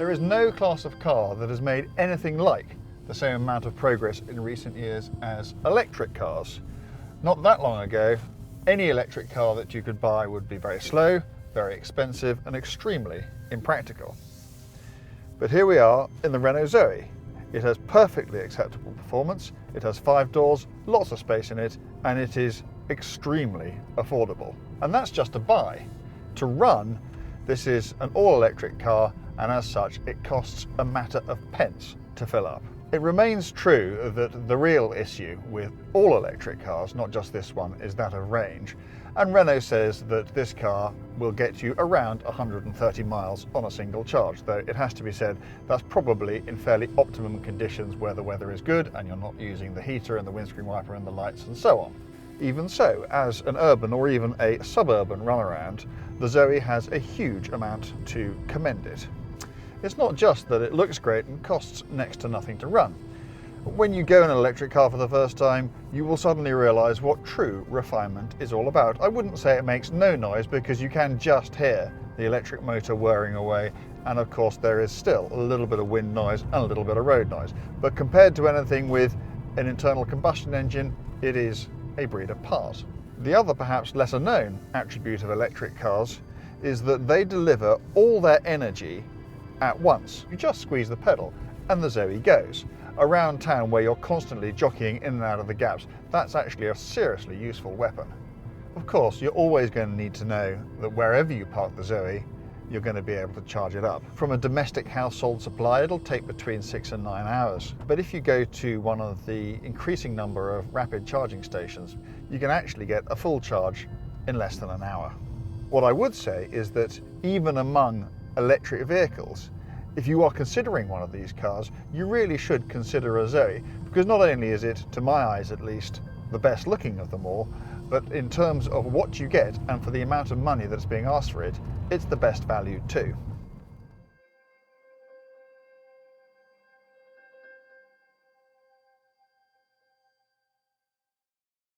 There is no class of car that has made anything like the same amount of progress in recent years as electric cars. Not that long ago, any electric car that you could buy would be very slow, very expensive and extremely impractical. But here we are in the Renault Zoe. It has perfectly acceptable performance, it has 5 doors, lots of space in it, and it is extremely affordable. And that's just to buy. To run, this is an all-electric car, and as such it costs a matter of pence to fill up. It remains true that the real issue with all electric cars, not just this one, is that of range. And Renault says that this car will get you around 130 miles on a single charge, though it has to be said that's probably in fairly optimum conditions where the weather is good and you're not using the heater and the windscreen wiper and the lights and so on. Even so, as an urban or even a suburban runaround, the Zoe has a huge amount to commend it. It's not just that it looks great and costs next to nothing to run. When you go in an electric car for the first time, you will suddenly realise what true refinement is all about. I wouldn't say it makes no noise because you can just hear the electric motor whirring away, and of course there is still a little bit of wind noise and a little bit of road noise. But compared to anything with an internal combustion engine, it is a breed apart. The other perhaps lesser known attribute of electric cars is that they deliver all their energy at once. You just squeeze the pedal and the Zoe goes. Around town where you're constantly jockeying in and out of the gaps, that's actually a seriously useful weapon. Of course, you're always going to need to know that wherever you park the Zoe, you're going to be able to charge it up. From a domestic household supply, it'll take between 6 and 9 hours. But if you go to one of the increasing number of rapid charging stations, you can actually get a full charge in less than an hour. What I would say is that even among electric vehicles, if you are considering one of these cars, you really should consider a Zoe, because not only is it, to my eyes at least, the best looking of them all, but in terms of what you get and for the amount of money that's being asked for it, it's the best value too.